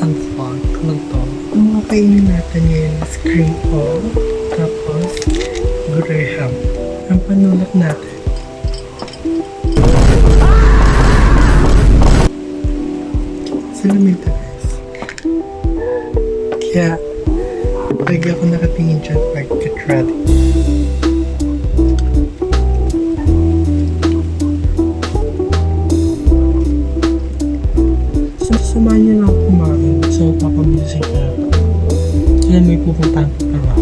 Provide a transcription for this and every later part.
isang vlog lang to. Ang mga kainin natin ngayon is cream o tapos graham. Ang panulak natin. Salamin to guys. Kaya lagi ako nakatingin dyan pag get ready. Samahan niyo lang ako kumain. So, papabilisin ko na. Sila may pupuntahan ko pa ba?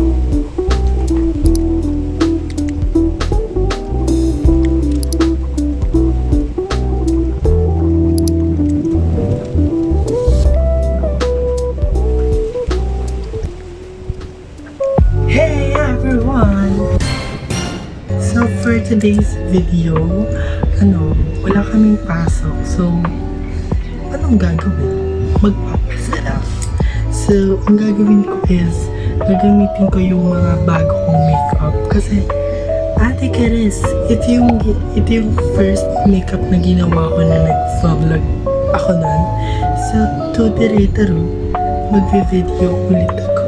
Hey everyone! So, for today's video, wala kaming pasok. So, anong gagawin? Magpapasarap. So, ang gagawin ko is, gagamitin ko yung mga bago kong makeup. Kasi, Ate Keres, ito yung first makeup na ginawa ko na nag-vlog ako nun. So, to magvi-video ulit ako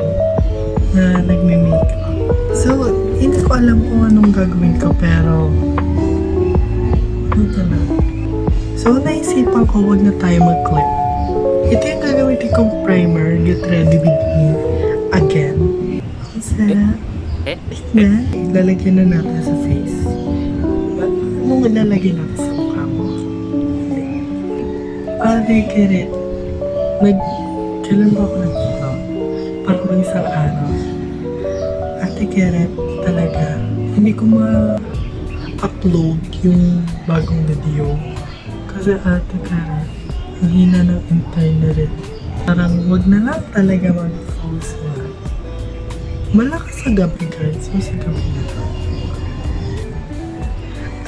na nagme-makeup. So, hindi ko alam kung anong gagawin ko, pero ito na. So, naisipan ko, wag na tayo mag-clip. Ito yung gagamitin kong primer. Get ready with me again. Ang sarap. Tignan. Lalagyan na natin sa face. Anong lalagyan natin sa mukha mo? Hindi. Ate Keret. Kailan ba ako nagpunta? Parang isang araw. Ate Keret, talaga. Hindi ko ma-upload yung bagong video. Kasi Ate Karen, ang hina ng internet. Parang wag na lang talaga mag-post na. Malakas sa gabi guys, so sa gabi na.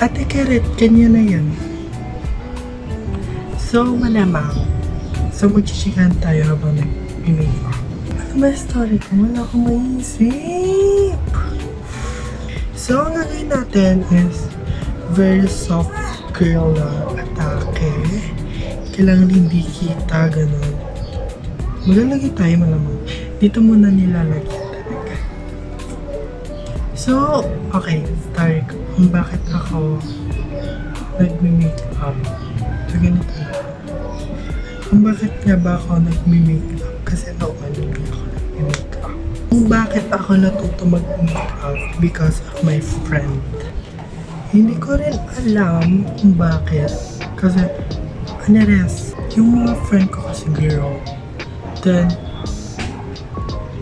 Ate Karen, kanya na yan. So malamang, so magchichikan tayo habang nag-makeup. Ano ba yung story ko? Wala akong maisip. So ang gagawin natin is very soft girl na atake. Kailangan hindi kita, ganun. Maglalagay tayo malamang. Dito muna nilalagay talaga. So, okay, start ko. Kung bakit ako nagme-makeup. So, ganito na. Kung bakit nga ba ako nagme-makeup. Kasi noon hindi ako nagme-makeup. Kung bakit ako natuto mag-makeup. Because of my friend. Hindi ko rin alam kung bakit. Kasi, yung mga friend ko kasi girl. Then,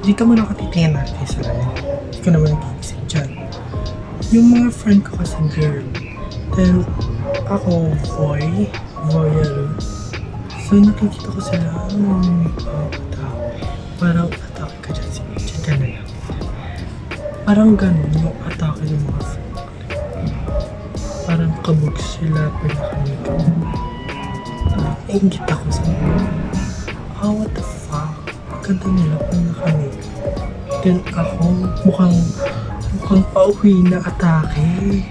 dito mo na katitingin natin sa lalim. Hindi ko naman nag-iisip dyan. Yung mga friend ko kasi girl. Then, ako, voyeur. So, nakikita ko sila, make-up, parang atake ka dyan. Dyan ka na lang. Parang ganun yung atake ng mga friend. Parang kabog sila pag naka-makeup. Nainggit ako sa mga. What the fuck? Ganda nila pag naka-makeup. Then ako, mukhang pauwi na atake.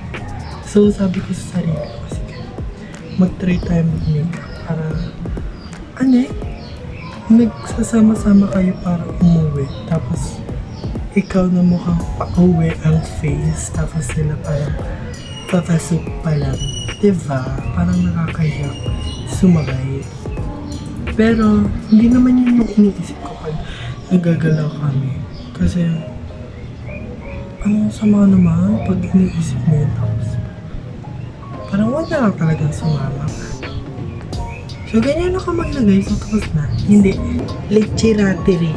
So sabi ko sa sarili ko, sige, mag-try tayo mag-makeup para, nagsasama-sama kayo para umuwi. Tapos, ikaw na mukhang pauwi ang face. Tapos sila parang papasok pa lang. Diba? Parang nakakahiya sumagay. Pero, hindi naman yun yung iniisip ko pag nagagalaw kami. Kasi, sama naman pag iniisip mo yun. Tapos, parang wag na lang talagang sumama. So, ganyan ako maglagay. So, tapos na. Hindi. Lechiratiri.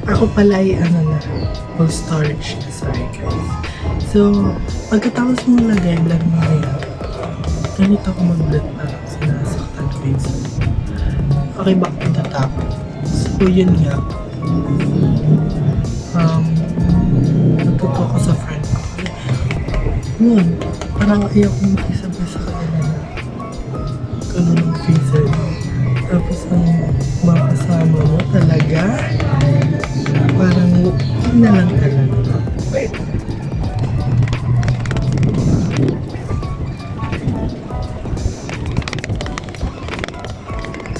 Ako pala ay full storage. Sorry guys. So, pagkatapos mo lagay, vlog mo ngayon. Ganito ako mag-vlog parang sinasaktan face. Okay, back to the topic. So, yun nga. Natuto ako sa friend ko. Yun, parang ayaw kong makisabay sa kanila na ganun ang face. Tapos ang mga kasama mo talaga, parang yun na lang talaga. Wait.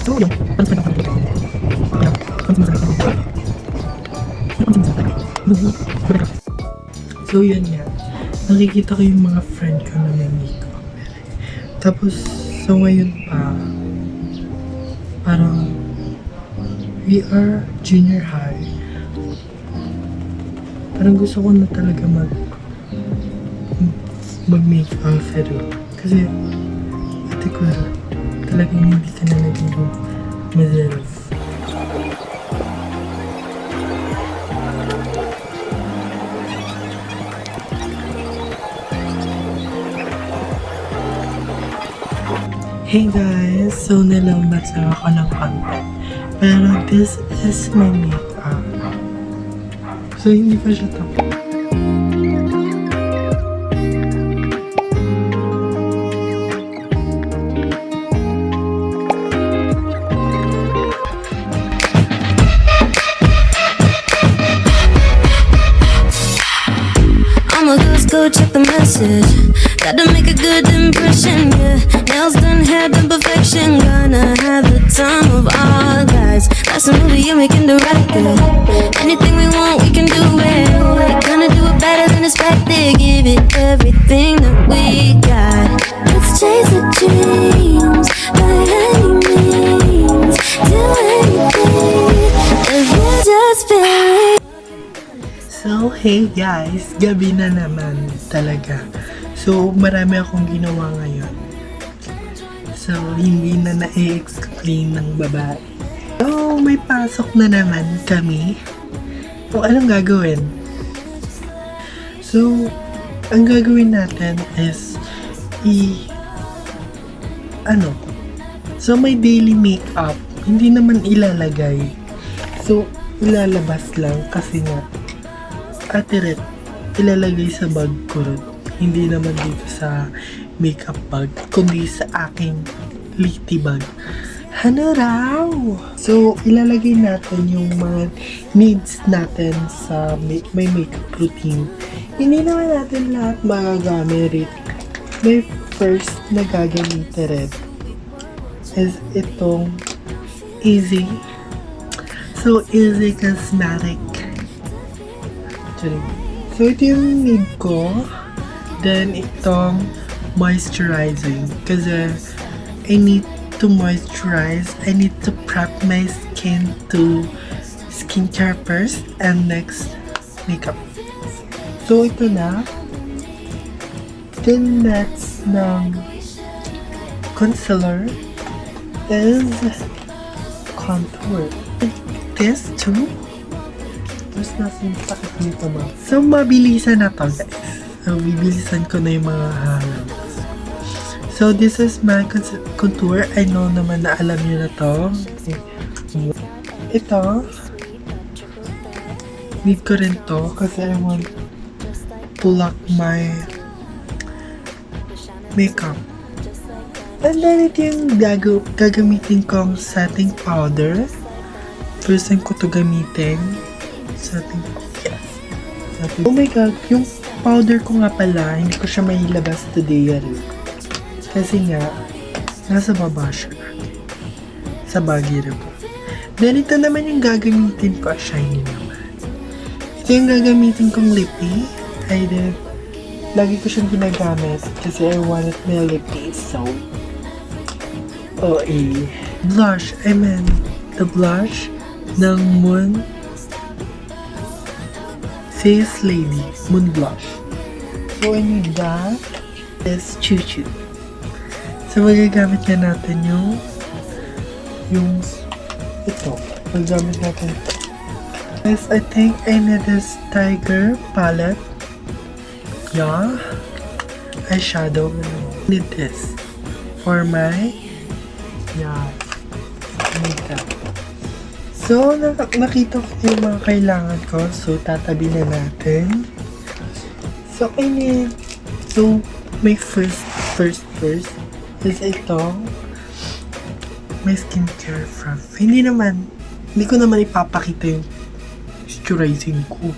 So, yun. So yun nga, nakikita ko yung mga friend ko na may makeup. Tapos, so ngayon pa, parang we are junior high. Parang gusto ko na talaga mag-makeup pero kasi ate ko talagang hindi ka na naging myself. Hey guys! So nalambat lang ako ng content. Pero this is my makeup. So hindi pa siya tapos. I'ma go check the message. Gotta make a good impression, yeah. Nails done, hair done, perfection. Gonna have the time of our lives. That's a movie and we can direct it. Anything we want, we can do it. We're gonna do it better than expected. Give it everything that we got. Let's chase the dreams by any means. Do anything if you just feel it. So hey guys, gabi na naman talaga. So marami akong ginawa ngayon. So hindi na na-explain ng babae. So may pasok na naman kami. So anong gagawin? So ang gagawin natin is So may daily makeup. Hindi naman ilalagay. So ilalabas lang kasi nga Ate Ret, ilalagay sa bag ko rin. Hindi naman dito sa makeup bag, kundi sa aking litty bag. Ano raw? So, ilalagay natin yung mga needs natin sa may makeup routine. Hindi naman natin lahat magagamit. May first na gagamitin rin is itong Easy. So, Easy Cosmetic. So, ito yung need ko. Then, itong moisturizing. Kasi, I need to moisturize. I need to prep my skin to skincare first. And next, makeup. So, ito na. Then, next ng concealer is contour. This too. Tapos nasin sakit nito ma. So, mabilisan na to guys. So, bibilisan ko na yung mga highlights. So, this is my contour. I know naman na alam nyo na to. Ito. Need ko rin to kasi I want to lock my makeup. And then, ito yung gagamitin kong setting powder. First time ko to gamitin. Setting powder. Oh my god, yung powder ko nga pala, hindi ko siya mailabas today rin. Kasi nga, nasa baba siya. Sa bagay rin po. Then, ito naman yung gagamitin ko. Shiny naman. Ito yung gagamitin kong lippy. Lagi ko siyang ginagamit kasi I wanted my lippy. So, blush. I meant the blush ng Moon Face Lady. Moon blush. So, I need that. Is Choo Choo. So, magagamit na natin yung ito. Magagamit natin ito. Yes, I think I need this Tiger palette. Yeah. Eyeshadow. I need this for my makeup. So, nakita ko yung mga kailangan ko. So, tatabi na natin. So, my first is ito. My skincare from. Hindi ko naman ipapakita yung moisturizing ko.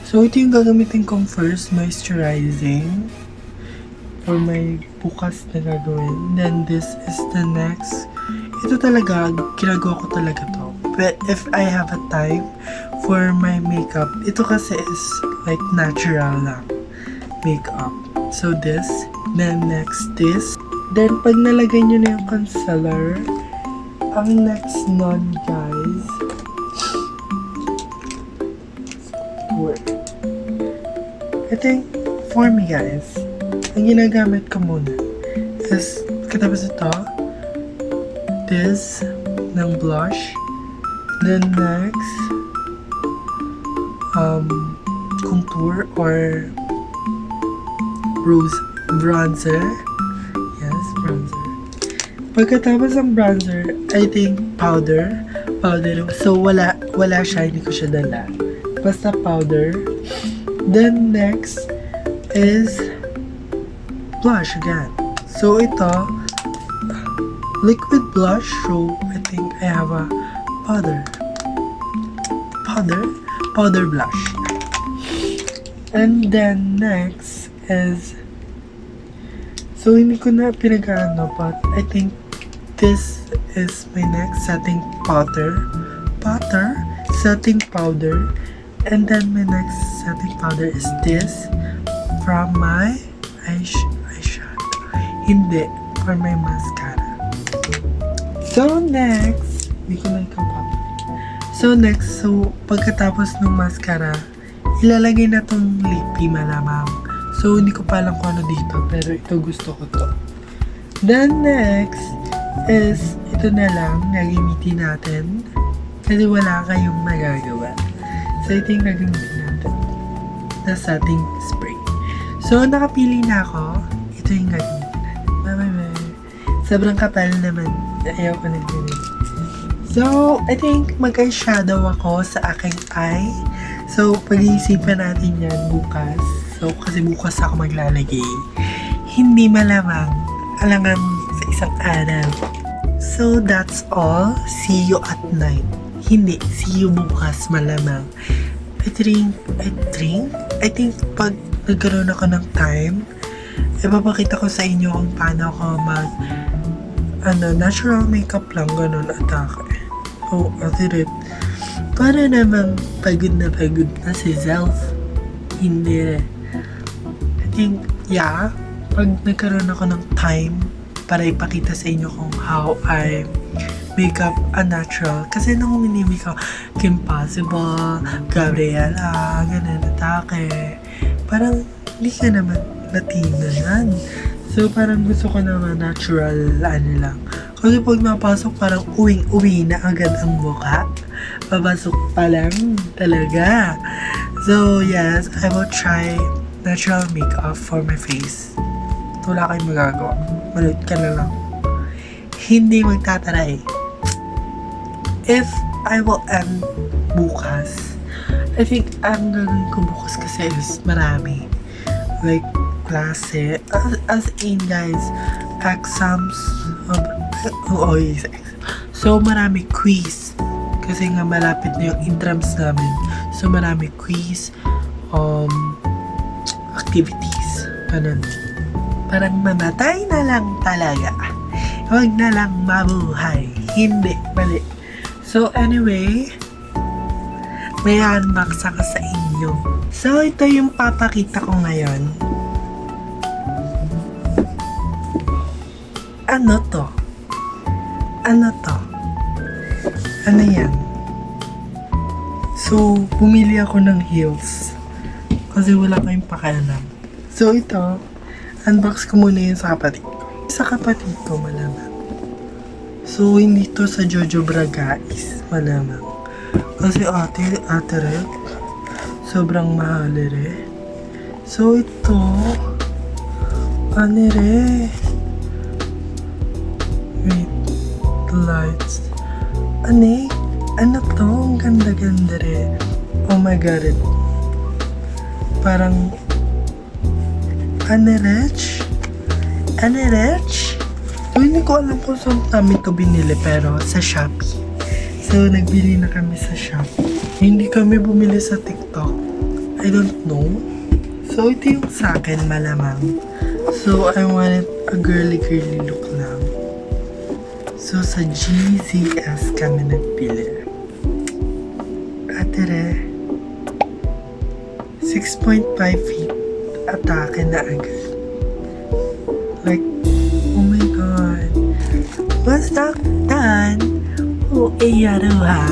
So, ito yung gagamitin kong first moisturizing for my bukas na gagawin. Then, this is the next. Ito talaga, ginagawa ko talaga to. if I have a time for my makeup. Ito kasi is like natural lang makeup. So this, then next this. Then pag nalagay nyo na yung concealer, ang next nun guys, I think for me guys, ang ginagamit ko muna is katapos ito, this ng blush, then next contour or rose bronzer. Yes, bronzer. Pagkatapos ng bronzer, I think powder. So wala siya, hindi ko siya dala. Basta powder. Then next is blush again. So ito, liquid blush. So I think I have a powder blush. And then next is, so hindi ko na pinag-ano, but I think this is my next setting setting powder. And then my next setting powder is this from my eyeshadow. Hindi, for my mascara. So next, hindi ko na ikaw papalik. So pagkatapos ng mascara, ilalagay na tong lippy malamang. So hindi ko pa alam kung ano dito, pero ito gusto ko to. Then next is, ito na lang, gagamitin natin. Kasi wala kayong magagawa. So, ito yung gagamitin natin na setting spray. So, nakapili na ako. Ito yung gagamitin natin. Bye-bye. Sobrang kapal naman. Ayaw ko na ganun. So, I think mag-eyeshadow ako sa aking eye. So, pag-iisipan natin yan bukas. So, kasi bukas ako maglalagay. Hindi malamang. Alangan sa isang araw. So, that's all. See you at night. Hindi, see you bukas malamang. I think pag nagkaroon ako ng time, ipapakita ko sa inyo kung paano ako natural makeup lang, ganun, atake. Oh, atirit. Para naman pagod na si self. Hindi. I think, yeah, pag nagkaroon ako ng time para ipakita sa inyo kung how I makeup natural. Kasi nung minimik ko, Kim Possible, Gabriela, ganun, atake. Parang, hindi ka naman Latina yan. So, parang gusto ko naman natural, lang. Kasi pag napasok, parang uwing-uwi na agad ang mukha. Papasok pa lang, talaga. So, yes, I will try natural makeup for my face. Wala kayong magagawa. Manood ka na lang. Hindi magtataray. If I will end bukas, I think ang gagawin ko bukas kasi is marami. Like, klase. As in, guys, exams. Yes. So, marami quiz. Kasi nga malapit na yung intrams namin. So, marami quiz, activities. Parang mamatay na lang talaga. Huwag na lang mabuhay. Hindi, mali. So, anyway, may unbox ako sa inyo. So, ito yung papakita ko ngayon. Ano to? Ano yan? So, bumili ako ng heels. Kasi wala kayong pakialam. So, ito, unbox ko muna yun sa kapatid ko. Sa kapatid ko, malamang. So, hindi to sa Jojo Bragais, malamang. Kasi ate Rek, sobrang mahal re. So, ito, wait, the lights. Ano to? Ang ganda-ganda re. Oh my god, parang, Rich? So, hindi ko alam kung saan namin ito binili, pero sa Shopee. So, nagbili na kami sa Shopee. Hindi kami bumili sa TikTok. I don't know. So, ito yung sa akin, malamang. So, I wanted a girly look lang. So, sa GZS kami nagbili. tere. 6.5 feet. Atake na agad. Like, oh my god. Masaktan. Oh, ayaro ha.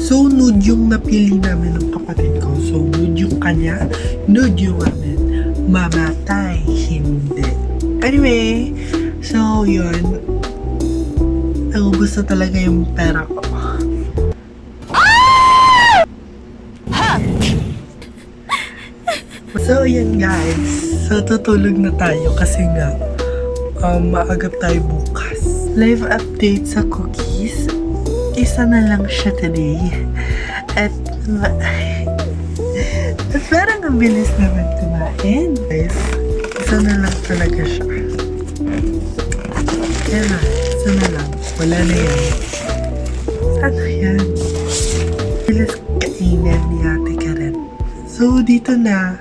So, nude yung napili namin ng kapatid ko. So, nude yung kanya, nude yung amin. Mamatay, hindi. Anyway, so, yun. Naubos na talaga yung pera ko. So, yun guys. So, tutulog na tayo kasi nga, maagap tayo bukas. Live update sa cookies. Isa na lang siya today. At parang ang bilis naman kumain. Guys, isa na lang talaga siya. Yan na, isa na lang. Wala na yan. Ano yan? Bilis kainin ni Ate Karen. So, dito na.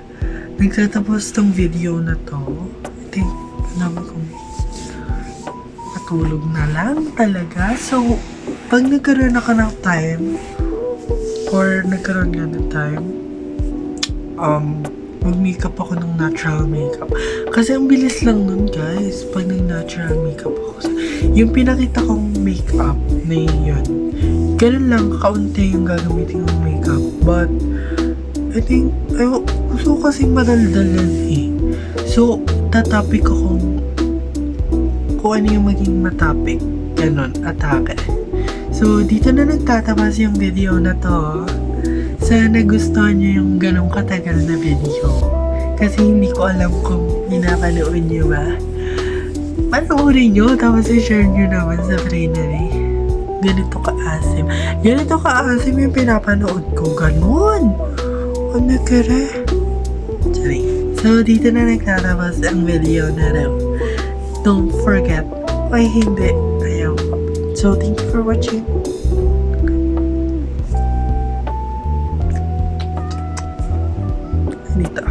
Nagtatapos tong video na to. I think, alam kong matulog na lang talaga. So, pag nagkaroon ako ng time, or nagkaroon nga ng time, mag-makeup ako ng natural makeup. Kasi ang bilis lang nun, guys, pag nag-natural makeup ako. Yung pinakita kong makeup na yun, ganun lang, kaunti yung gagamitin ng makeup. But, I think, gusto ko kasing madaldalan eh. So, tatapik ko kung ano yung maging matapik. Ganon, atake. So, dito na nagtatapos yung video na to. Sana gustuhan nyo yung ganong katagal na video. Kasi hindi ko alam kung pinapanood nyo ba. Panoorin nyo, tapos i-share nyo naman sa Freenery. Ganito ka-asim. Ganito ka-asim yung pinapanood ko. Ganon! Ano kere? Sorry. So, dito na nagtatapos ang video na raw. Don't forget. Ay, hindi. Ayaw ko. So, thank you for watching. Dito.